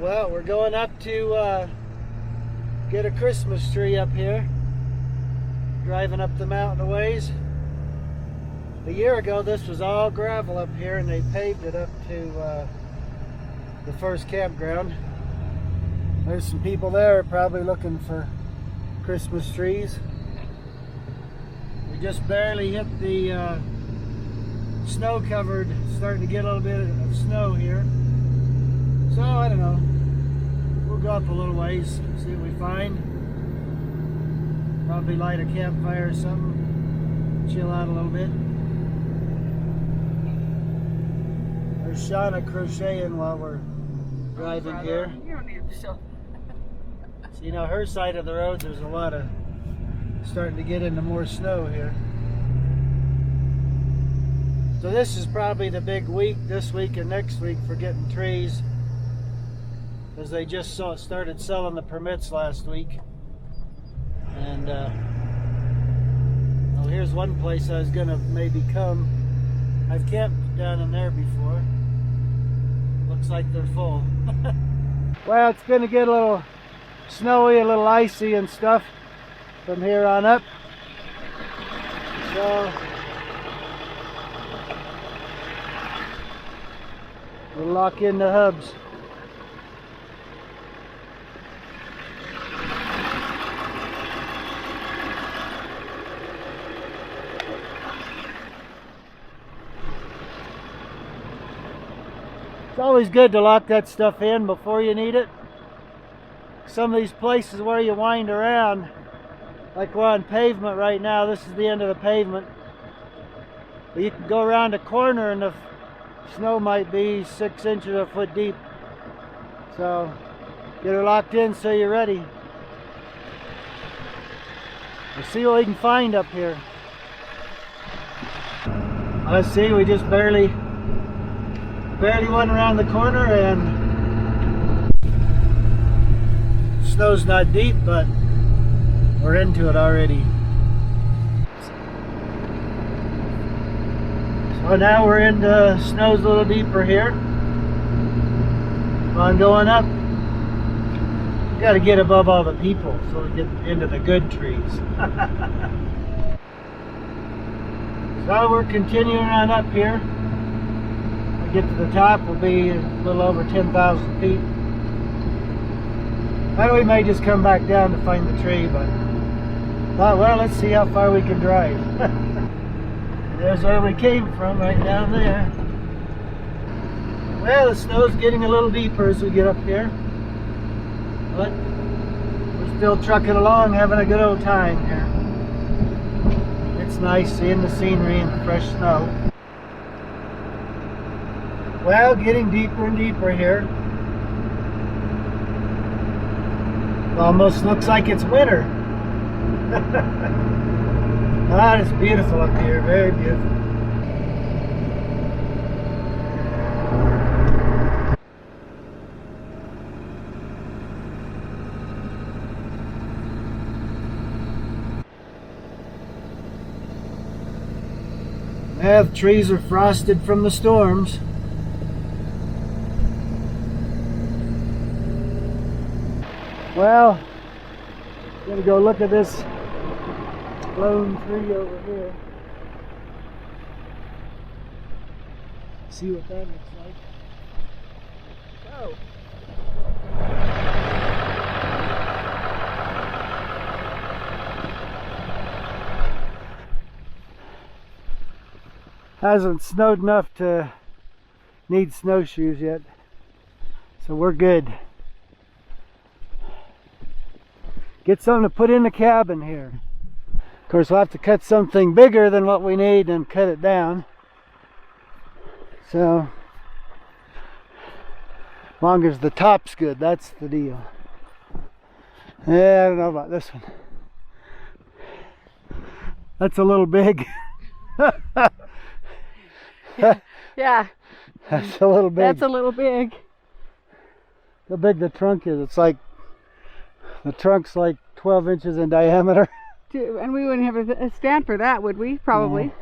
Well, we're going up to get a Christmas tree up here. Driving up the mountain a ways. A year ago this was all gravel up here and they paved it up to the first campground. There's some people there probably looking for Christmas trees. We just barely hit the snow covered, starting to get a little bit of snow here. So I don't know, we'll go up a little ways, see what we find. Probably light a campfire or something, chill out a little bit. There's Shauna crocheting while we're driving here. You don't need to show. So, you know, her side of the road, there's a lot of, starting to get into more snow here. So this is probably the big week, this week and next week, for getting trees. Because they just started selling the permits last week. And well, here's one place I was gonna maybe come. I've camped down in there before. Looks like they're full. Well, it's gonna get a little snowy, a little icy and stuff from here on up. So we'll lock in the hubs. It's always good to lock that stuff in before you need it. Some of these places where you wind around, like we're on pavement right now, this is the end of the pavement. But you can go around a corner and the snow might be 6 inches or a foot deep. So get her locked in so you're ready. We'll see what we can find up here. Let's see, we just barely went around the corner and snow's not deep, but we're into it already. So now we're into snow's a little deeper here. On going up, we got to get above all the people so we get into the good trees. So we're continuing on up here. Get to the top, we'll be a little over 10,000 feet. And we may just come back down to find the tree, but thought, well, let's see how far we can drive. There's where we came from, right down there. Well, the snow's getting a little deeper as we get up here, but we're still trucking along, having a good old time here. It's nice seeing the scenery and the fresh snow. Well, getting deeper and deeper here. It almost looks like it's winter. Ah, it's beautiful up here, very beautiful. Yeah, the trees are frosted from the storms. Well, I'm gonna go look at this lone tree over here. See what that looks like. Oh. Hasn't snowed enough to need snowshoes yet, so we're good. Get something to put in the cabin here. Of course, we'll have to cut something bigger than what we need and cut it down. So, as long as the top's good, that's the deal. Yeah, I don't know about this one. That's a little big. Yeah. That's a little big. That's a little big. How big the trunk is. It's like, the trunk's like 12 inches in diameter. And we wouldn't have a stand for that, would we? Probably. No.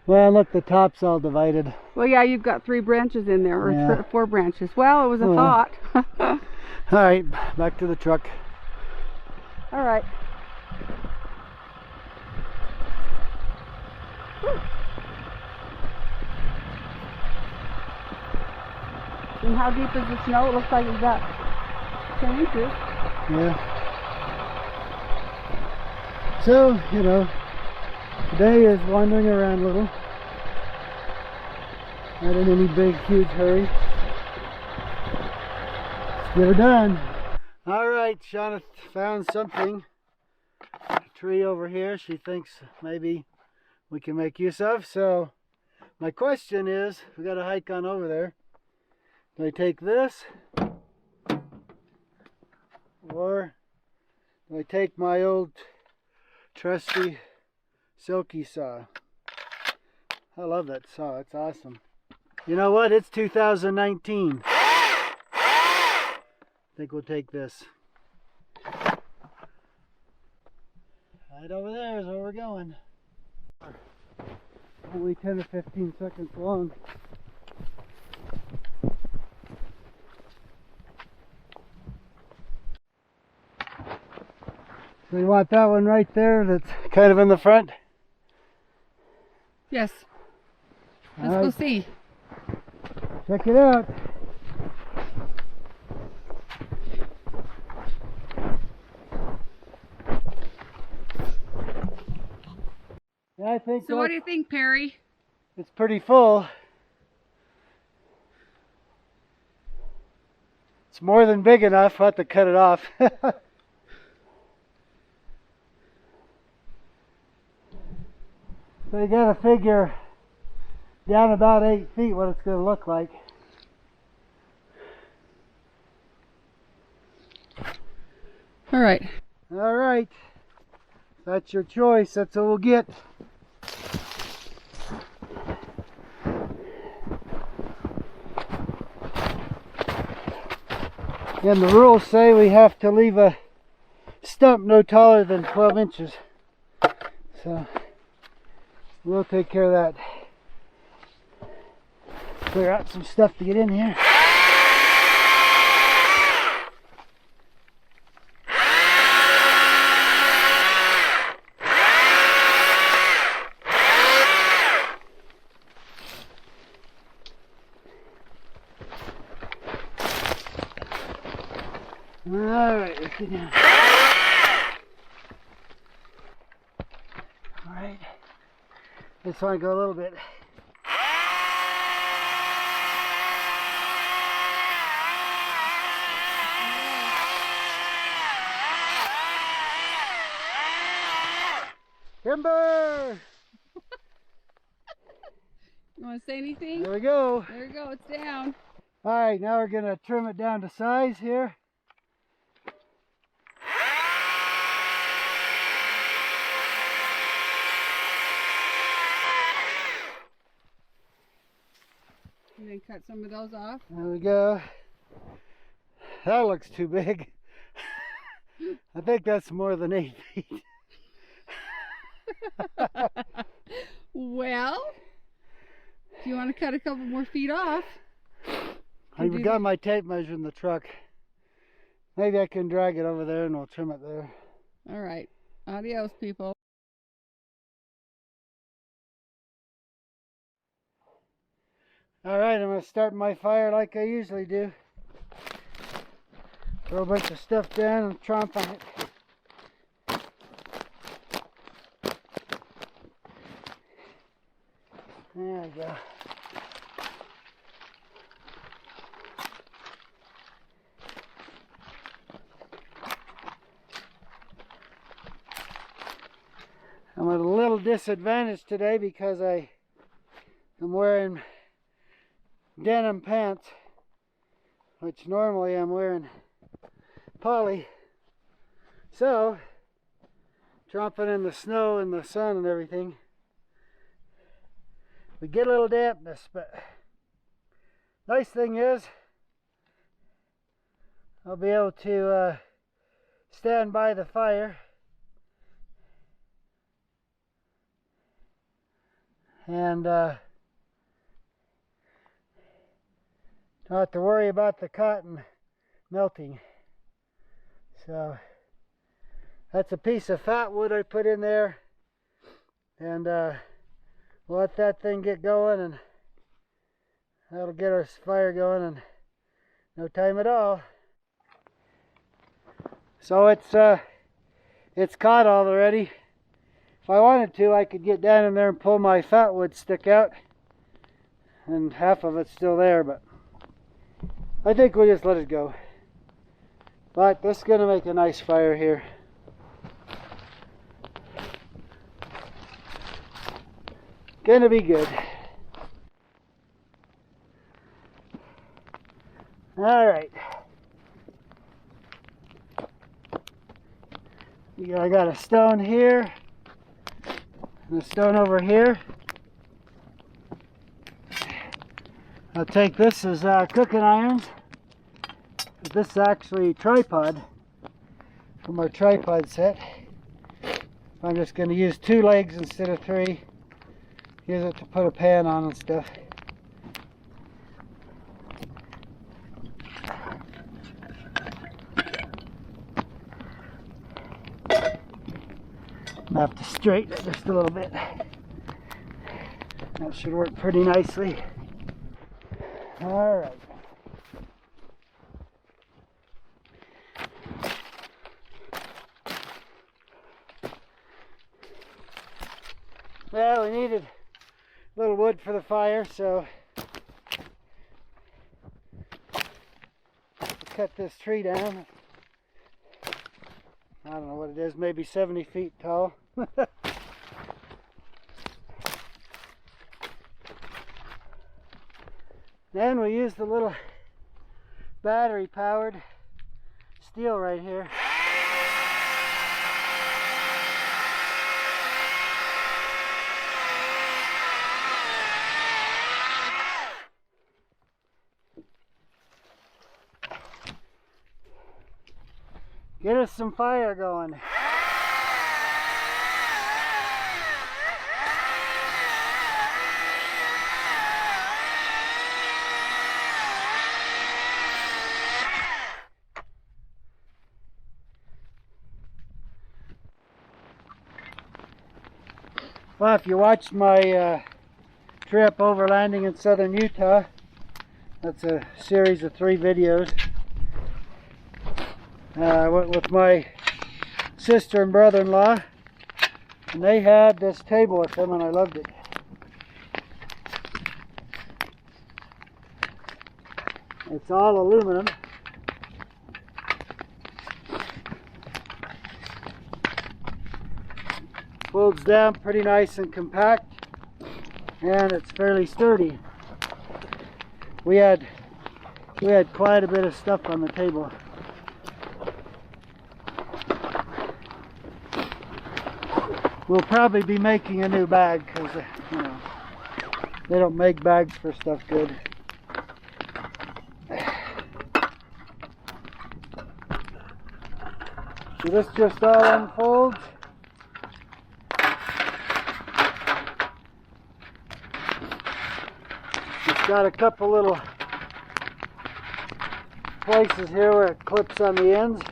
Well, look, the top's all divided. Well, yeah, you've got 3 branches in there, or Yeah. 4 branches. Well, it was a thought. All right, back to the truck. All right. And how deep is the snow? It looks like it's got 10 inches. Yeah. So, you know, today is wandering around a little. Not in any big, huge hurry. Let's get her done. Alright, Shauna found something. A tree over here she thinks maybe we can make use of. So, my question is, we got to hike on over there. Do I take this? Or do I take my old trusty silky saw? I love that saw, it's awesome. You know what? It's 2019. I think we'll take this. Right over there is where we're going. Only 10 or 15 seconds long. So you want that one right there that's kind of in the front? Yes. Let's All go right. see. Check it out. Yeah, I think So what do you think, Perry? it's pretty full. It's more than big enough. We'll have to cut it off. So you gotta figure down about 8 feet what it's gonna look like. All right. All right, that's your choice. That's what we'll get. And the rules say we have to leave a stump no taller than 12 inches. So we'll take care of that. Clear out some stuff to get in here. Alright, let's get down. Alright. Just want to go a little bit. Timber! You want to say anything? There we go. There we go. It's down. Alright, now we're going to trim it down to size here. And then cut some of those off. There we go. That looks too big. I think that's more than 8 feet. Well, if you want to cut a couple more feet off. I've got my tape measure in the truck. Maybe I can drag it over there and we'll trim it there. All right. Adios, people. Alright, I'm going to start my fire like I usually do. Throw a bunch of stuff down and tromp on it. There we go. I'm at a little disadvantage today because I am wearing denim pants, which normally I'm wearing poly. So, tromping in the snow and the sun and everything, we get a little dampness, but nice thing is I'll be able to stand by the fire and don't have to worry about the cotton melting. So that's a piece of fat wood I put in there, and we'll let that thing get going, and that'll get our fire going in no time at all. So it's caught already. If I wanted to, I could get down in there and pull my fat wood stick out, and half of it's still there, but I think we'll just let it go. But this is going to make a nice fire here. Gonna be good. All right. I got a stone here and a stone over here. I'll take this as cooking irons. This is actually tripod from our tripod set. I'm just going to use 2 legs instead of 3. Use it to put a pan on and stuff. I have to straighten it just a little bit. That should work pretty nicely. All right. Well, we needed a little wood for the fire, so cut this tree down. I don't know what it is, maybe 70 feet tall. Then we use the little battery powered Stihl right here. Get us some fire going. Well, if you watched my trip overlanding in southern Utah, that's a series of 3 videos. I went with my sister and brother-in-law, and they had this table with them, and I loved it. It's all aluminum. Folds down pretty nice and compact, and it's fairly sturdy. We had quite a bit of stuff on the table. We'll probably be making a new bag because you know, they don't make bags for stuff good. So this just all unfolds. It's got a couple little places here where it clips on the ends,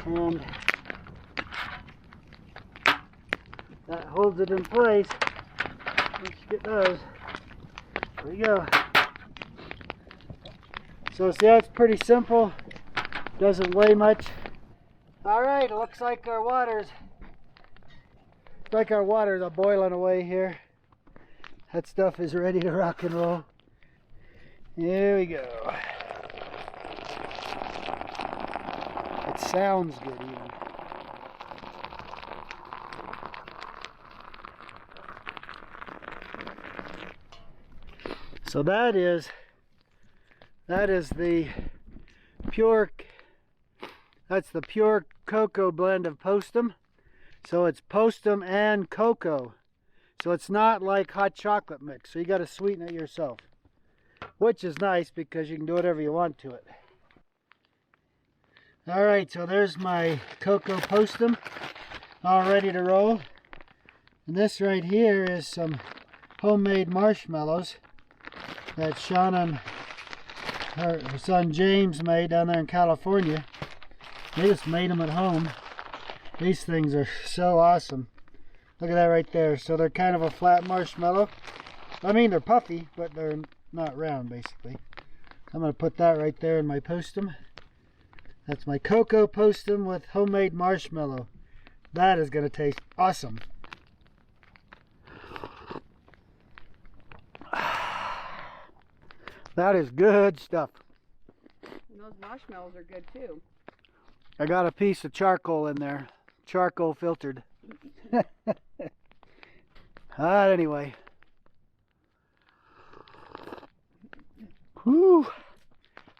and that holds it in place. Once you get those, there we go. So see, that's pretty simple. Doesn't weigh much. All right, it looks like our waters are boiling away here. That stuff is ready to rock and roll. Here we go. It sounds good even. So that is the pure cocoa blend of Postum. So it's Postum and cocoa. So it's not like hot chocolate mix. So you got to sweeten it yourself, which is nice because you can do whatever you want to it. All right, so there's my cocoa Postum all ready to roll. And this right here is some homemade marshmallows that Shauna her son James made down there in California. They just made them at home. These things are so awesome. Look at that right there. So they're kind of a flat marshmallow. I mean, they're puffy, but they're not round, basically. I'm going to put that right there in my Postum. That's my cocoa Postum with homemade marshmallow. That is going to taste awesome. That is good stuff. And those marshmallows are good too. I got a piece of charcoal in there. Charcoal filtered. Anyway. Whew.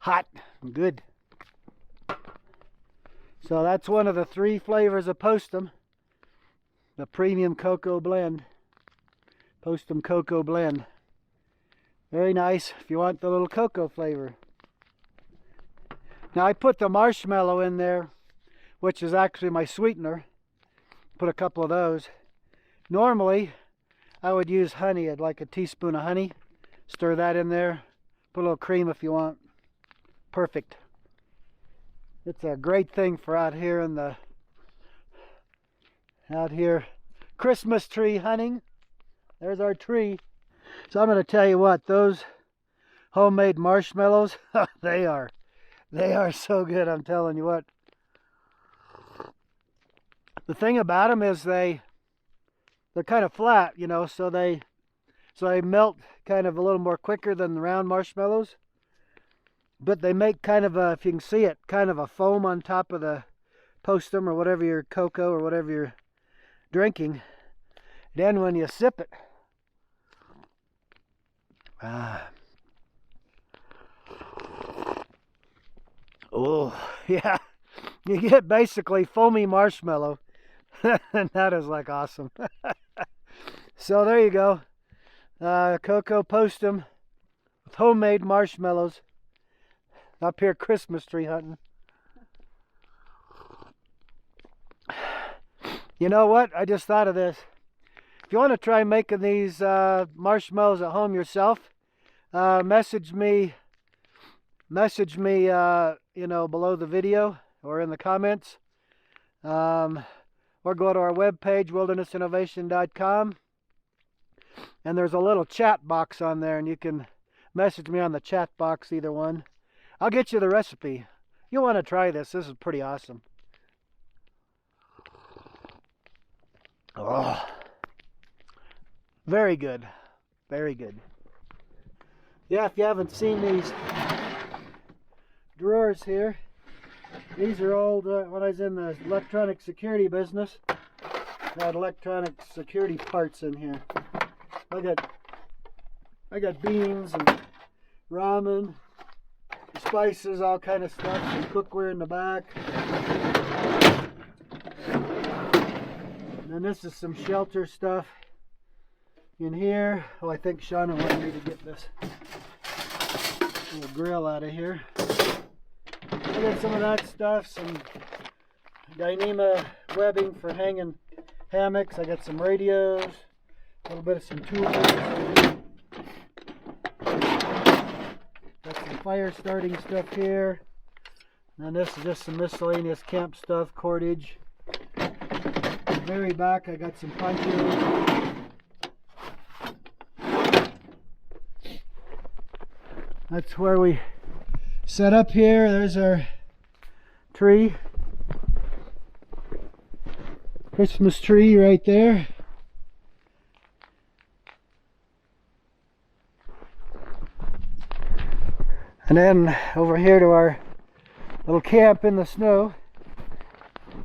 Hot and good. So that's one of the 3 flavors of Postum. The premium cocoa blend. Postum cocoa blend. Very nice if you want the little cocoa flavor. Now I put the marshmallow in there, which is actually my sweetener. Put a couple of those. Normally, I would use honey. I'd like a teaspoon of honey. Stir that in there. Put a little cream if you want. Perfect. It's a great thing for out here Christmas tree hunting. There's our tree. So I'm going to tell you what, those homemade marshmallows, they are so good, I'm telling you what. The thing about them is they're kind of flat, you know, so they melt kind of a little more quicker than the round marshmallows. But they make kind of a, if you can see it, kind of a foam on top of the Postum or whatever your cocoa or whatever you're drinking. Then when you sip it, oh, yeah, you get basically foamy marshmallow. And that is like awesome. So there you go. Cocoa Postum with homemade marshmallows. Up here Christmas tree hunting. You know what? I just thought of this. If you want to try making these marshmallows at home yourself, message me, you know, below the video or in the comments, or go to our webpage, wildernessinnovation.com, and there's a little chat box on there, and you can message me on the chat box, either one. I'll get you the recipe. You'll want to try this. This is pretty awesome. Oh, very good. Very good. Yeah, if you haven't seen these drawers here, these are old, when I was in the electronic security business, I had electronic security parts in here. I got beans and ramen, spices, all kind of stuff, some cookware in the back. And then this is some shelter stuff in here. Oh, I think Shauna wanted me to get this little grill out of here. I got some of that stuff, some Dyneema webbing for hanging hammocks. I got some radios, a little bit of some tools. Got some fire starting stuff here. And this is just some miscellaneous camp stuff, cordage. The very back I got some ponchos. That's where we set up here. There's our tree. Christmas tree right there. And then over here to our little camp in the snow.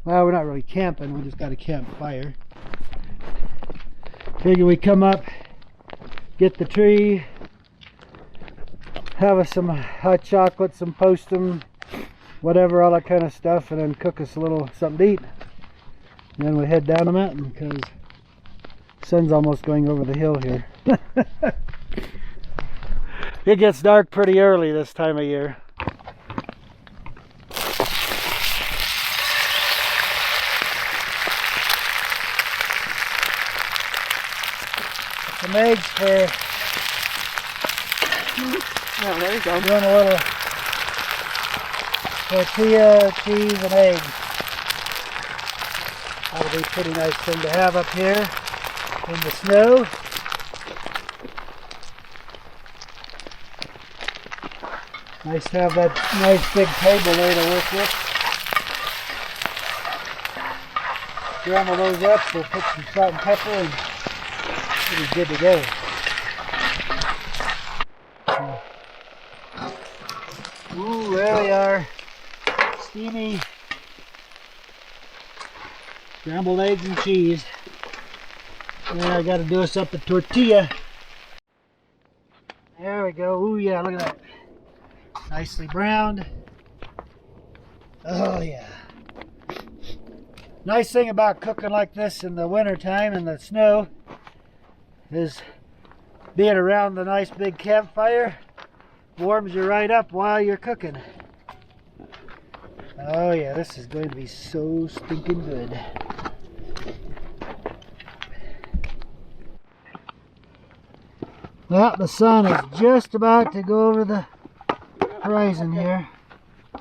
Well, we're not really camping, we just got a campfire. Figure we come up, get the tree, have us some hot chocolate, some Postum, whatever, all that kind of stuff, and then cook us a little something to eat. And then we head down the mountain because the sun's almost going over the hill here. It gets dark pretty early this time of year. Some eggs for Oh, there you go. doing a little tortilla, cheese, and eggs. That'll be a pretty nice thing to have up here in the snow. Nice to have that nice big table there to work with. Scramble those up, we'll put some salt and pepper and it'll be good to go. Ooh, there we are. Steamy scrambled eggs and cheese. And I gotta do us up a tortilla. There we go. Ooh yeah, look at that. Nicely browned. Oh yeah. Nice thing about cooking like this in the winter time in the snow is being around the nice big campfire warms you right up while you're cooking. Oh yeah, this is going to be so stinking good. Well, the sun is just about to go over the horizon here.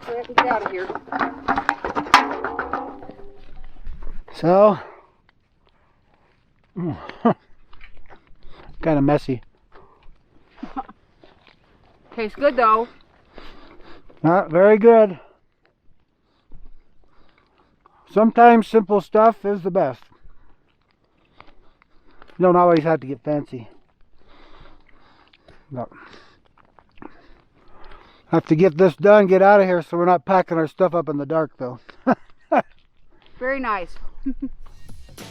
Get out of here. So, kind of messy. Tastes good though. Not very good. Sometimes simple stuff is the best. You don't always have to get fancy. No. Have to get this done, get out of here so we're not packing our stuff up in the dark though. Very nice.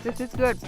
This is good.